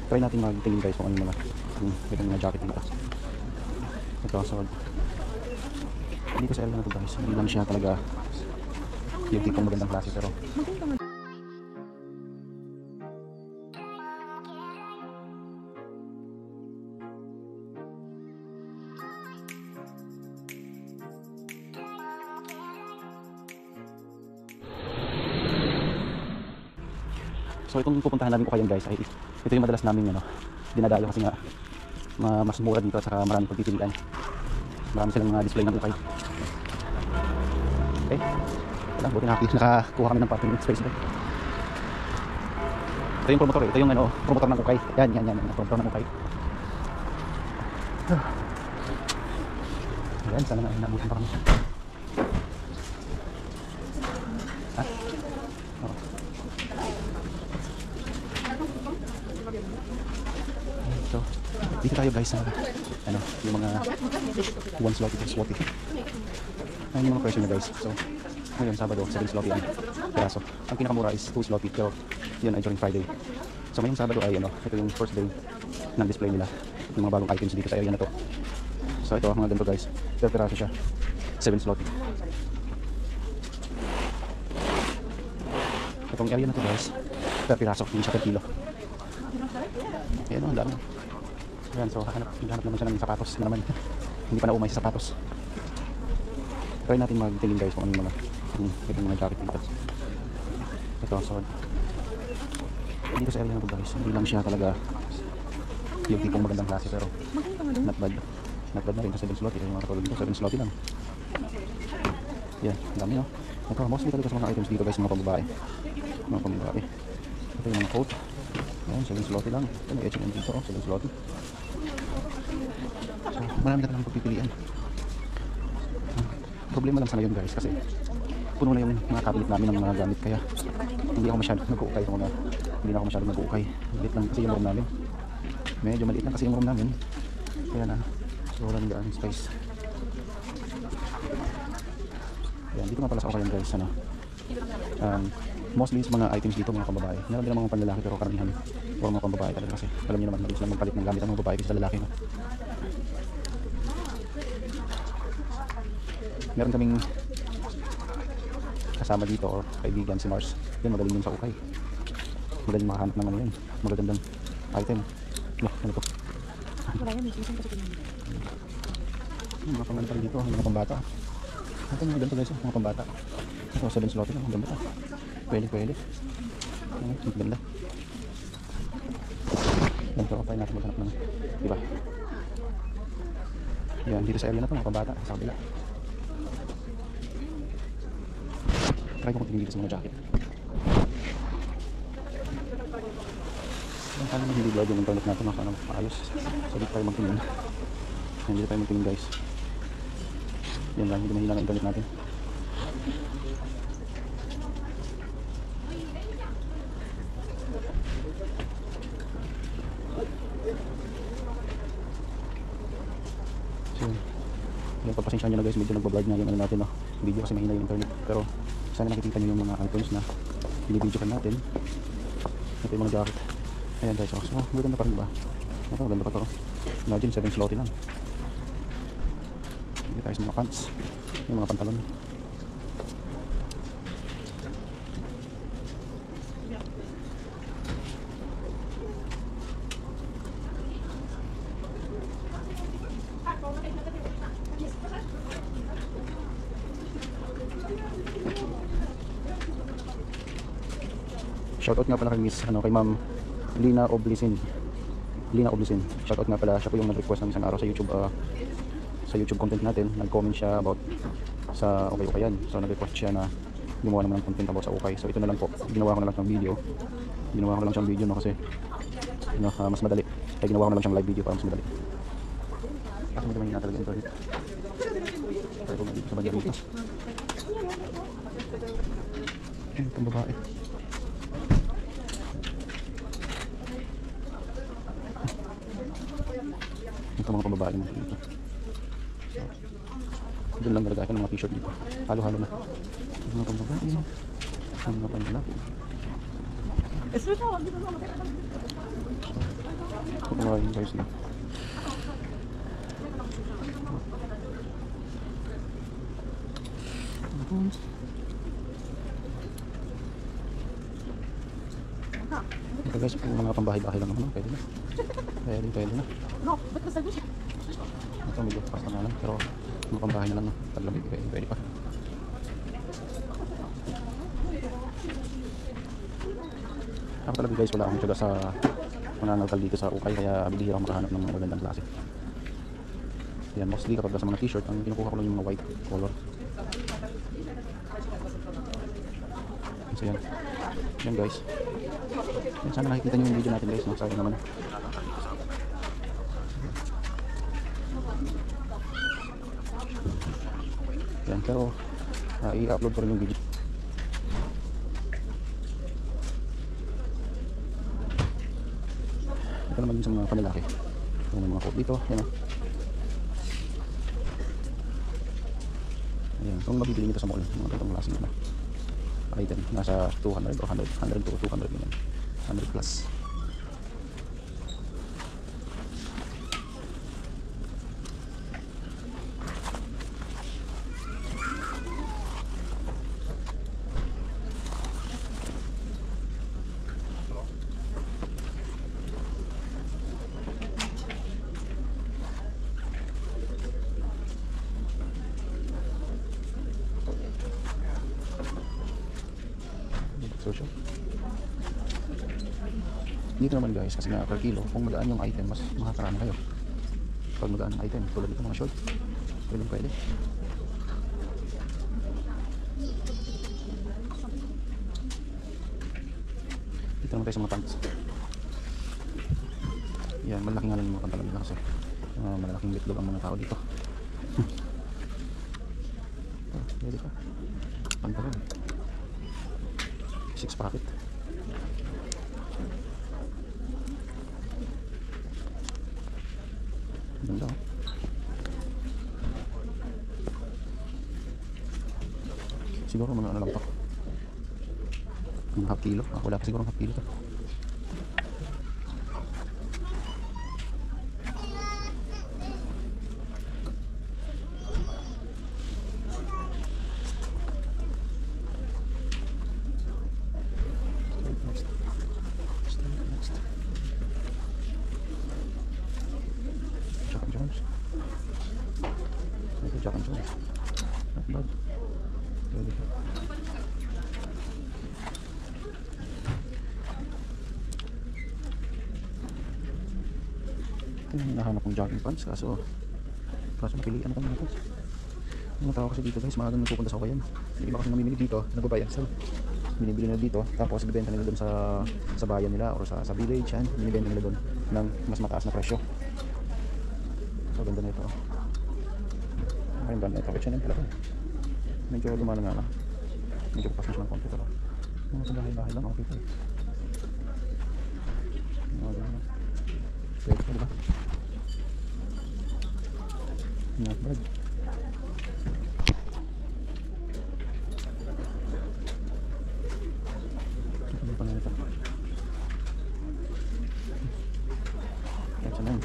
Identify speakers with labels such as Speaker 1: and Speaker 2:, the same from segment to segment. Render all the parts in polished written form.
Speaker 1: Try natin magtingin guys kung ano yung mga jacket dito. Ito, so hindi ko sa area na ito guys, hindi lang siya talaga yung tipong magandang klase, pero so itong pupuntahan namin ko kayo guys ay ito yung madalas namin dinadayo kasi nga mas mura dito at saka maraming pagpipilian. Marami silang mga display ng ukay. Okay, wala, buti nakakuha kami ng parking space doon. Ito yung promotor ito yung promotor ng ukay. Yan, promotor ng ukay. Ayan, sana nga inabutin pa kami. Ha? Oo. So, dito tayo guys sa yung mga 1 slotty, 2 slotty. Ayun yung mga presyo niya guys. So, ngayon Sabado, 7 slotty ang peraso. Ang pinakamura is 2 slotty, pero yun ay during Friday. So ngayong Sabado ay ito yung first day ng display nila, yung mga bagong items dito sa area na to. So ito mga ganito guys, per peraso siya, 7 slotty. Itong area na to guys, per peraso, hindi siya per kilo. Ayan ang dami. Ayan, so hanap naman siya ng sapatos na naman. Hindi pa naumay sa sapatos. Try natin magtingin guys kung ano yung mga jacket dito. Ito, so dito sa area na ito guys, hindi lang siya talaga yung tipong magandang klase, pero not bad na rin sa 7 slotty. Yung mga katulad dito, 7 slotty lang. Yan, dami ito, mostly talaga sa mga items dito guys, mga pambabae. Ito yung mga coat. Yan, 7 slotty lang. Ito may H&M dito, 7 slotty. So, marami na lang pagpipilian. Problema lang sa ngayon guys, kasi puno na yung mga cabinet namin ng mga gamit, kaya hindi ako masyadong nag-uukay maliit lang kasi yung room namin, medyo maliit lang kasi yung room namin, kaya na so walang gaan space. Ayan, dito nga pala sa Okayan guys, mostly sa mga items dito mga pambabae, meron din mga panlalaki pero karamihan or mga pambabae talaga, kasi alam niyo naman mabilis lang magpalit ng gamit ang mga babae kasi sa lalaki Meron kaming kasama dito or kaibigan si Mars. Yan, magaling yun sa ukay. Magaling makahanap ng yun. Magagandang item. Ano to? Mga pangalan pa rin dito. Mga pambata. Ito mga ganito guys. Mga pambata. Ito 7 slotty lang. Ang ganda to. Pwede. Ang ganda. Yan, so okay natin maghanap ng iba. Yan, dito sa area na to. Mga pambata. Sa kabila. Try ko magtingin dito sa mga jacket. Ang paano hindi vlog yung internet natin, sana maayos. So dito tayo magtingin. Yan, dito tayo magtingin guys. Yan lang, hindi mahina ang internet natin. So yan, pagpasensya nyo na guys, medyo nagbablog nga yung natin video kasi mahina yung internet, pero sana nakikita nyo yung mga items na binibidyokan natin. Ito yung mga jacket. Ayan guys, so maganda pa rin ba? Ito, maganda pa ito. Imagine 7 slotty lang. Hindi tayo sa mga pants, yung mga pantalon. Shoutout nga pala kay Miss, kay Ma'am Lina Oblisin. Shoutout nga pala, siya po yung nag-request ng isang araw sa YouTube content natin. Nag-comment siya about sa ukay-ukayan. So nag-request siya na gumawa naman ng content about sa ukay. So ito na lang po, ginawa ko na lang siyang video. Kasi mas madali. Kaya ginawa ko na lang siyang live video para mas madali. Kasi medyo mahina talaga internet. Kaya kung dito sa banda dito. Itong babae. Ito mga pambabae naman dito. So, doon lang nalagay ko ng mga t-shirt dito. Halo-halo na. Mga pambabae. Mga panlalaki. Kumain guys na. Ito guys, kung mga pambahay-bahay lang naman, pwede na. Pwede na. Ito medyo pasta na lang, pero mga pambahay na lang, paglamig, pwede pa. Ako talaga guys, wala akong tiyaga sa mananalkal dito sa ukay, kaya bibihira ako makahanap ng mga magandang klase. Yan, mostly kapag sa mga t-shirt, ang kinukuha ko lang yung mga white color. So yan. Yan guys. Yan, sana nakikita nyo yung video natin guys, no? Sayang naman. Yan, pero i-upload ko rin yung video. Ito naman yung sa mga panlalaki. Ito yung mga coat dito. Yan o. Ayan, kung mabibili nito sa mall, mga itong klaseng na item, nasa 200 o 100 to 200 ganyan. 100 plus. Social. Dito naman guys, kasi nga per kilo, kung magaan yung item, mas makakarami kayo. Pag magaan ang item, tulad dito mga short, pwede. Dito naman tayo sa mga pants. Yan, malaki nga lang yung mga pantalon nila kasi malalaking bitlog ang mga tao dito. Pwede pa. Pantalon. 6 packet. Ganda oh. Siguro mga ano lang to, mga half kilo. Wala pa siguro half kilo to. Jack and Jones. Not bad. Really good. Ito yung hinahanap kong jogging pants, kaso mapilian ako mga pants. Yung tao kasi dito guys, maagang nagpupunta sa Ukayan. Yung iba kasi namimili dito, nagbabayad sila. Binibili nila dito, tapos ibibenta nila doon sa bayan nila or sa village, yan. Binibenta nila doon ng mas mataas na presyo. So ganda na ito. Ayun ba na ito, H&M pala. Medyo lumana nga lang. Medyo papas na siya ng konti, pero mga bahay-bahay lang, okay pa eh. Pwede pa diba? Not bad. Ano pa nga ito? H&M.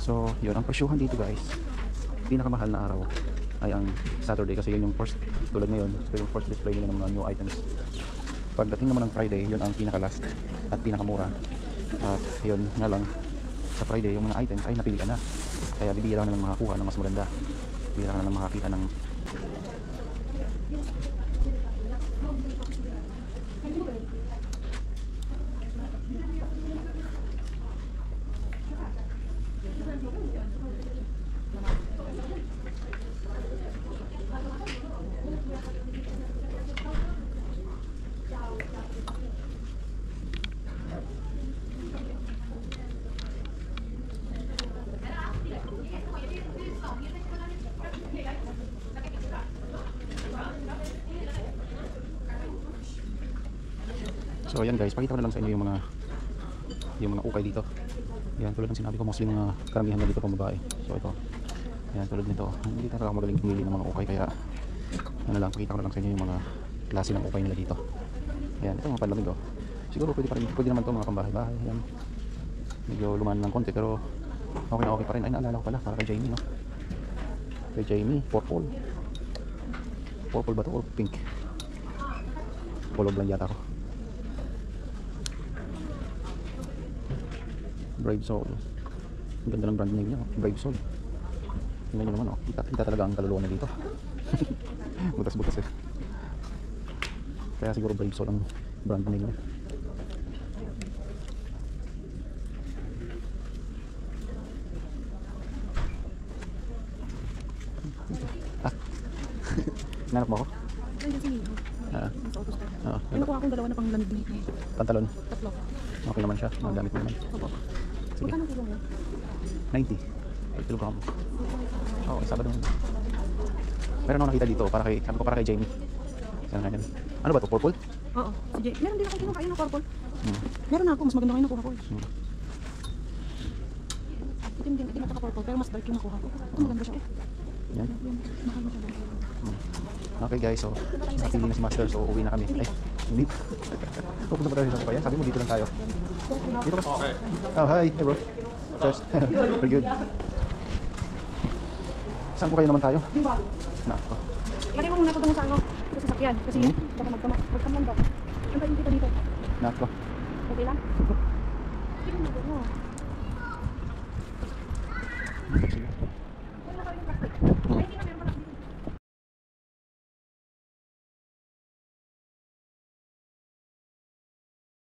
Speaker 1: So, yun ang presyuhan dito guys. Pinakamahal na araw ay ang Saturday kasi yun yung first, tulad ngayon, so yung first display nila ng mga new items. Pagdating naman ng Friday, yun ang pinaka-last at pinakamura. At yun nga lang, sa Friday yung mga items ay napilian na. Kaya bibihira na lang makakuha ng mas maganda. Bibihira na lang makakita ng So ayan guys, pakita ko na lang sa inyo yung mga ukay dito. Yan, tulad ng sinabi ko, mostly mga karamihan na dito pambabae. So ito, yan, tulad nito, hindi talaga ako magaling pumili ng mga ukay, kaya ano lang, pakita ko na lang sa inyo yung mga klase ng ukay nila dito. Yan, ito mga panlamig oh. Siguro pwede naman to mga pambahay-bahay. Yan. Medyo lumaan ng konti pero okay na okay pa rin. Ay, naalala ko pala para kay Jamie, no? Kay Jamie, purple. Purple ba to or pink? Color lang yata ako. Brave Soul. Ang ganda ng brand name niya, oh. Brave Soul. Tingnan nyo naman, oh. Kita talaga ang kaluluwa niya dito. Butas-butas eh. Kaya siguro Brave Soul ang brand name niya. Ah. Nanap mo ako?
Speaker 2: Nandiyan si Nino.
Speaker 1: Ah.
Speaker 2: Nasa auto store.
Speaker 1: Oo.
Speaker 2: May nakuha akong dalawa na pang landing.
Speaker 1: Pantalon.
Speaker 2: Tatlo.
Speaker 1: Okay naman siya. Magamit mo naman.
Speaker 2: Opo.
Speaker 1: Sige.
Speaker 2: Magkano kilo mo?
Speaker 1: 90. 8 kilogram. Oo, Sabado. Meron ako nakita dito para kay, sabi ko para kay Jamie. Yan nga yan. Ano ba to? Purple?
Speaker 2: Oo. Si Jay. Meron din ako kinuha ng purple.
Speaker 1: Hmm.
Speaker 2: Meron na ako. Mas maganda kayo nakuha ko.
Speaker 1: Hmm.
Speaker 2: Itim din. Itim at saka purple. Pero mas dark yung nakuha ko. Ito maganda siya eh.
Speaker 1: Yan.
Speaker 2: Mahal mo siya lang.
Speaker 1: Okay guys, so napili na si Master, so uwi na kami. Ay, hindi. Pupunta pa tayo sa kaya. Sabi mo dito lang tayo. Dito ka. Okay. Oh, hi. Hey bro. First. Very good. Saan po kayo naman tayo? Nako.
Speaker 2: Lagay mo muna ito doon sa ano. Sa sasakyan. Kasi baka magkamlan daw. Antayin kita dito.
Speaker 1: Nako.
Speaker 2: Okay lang? Sige mo.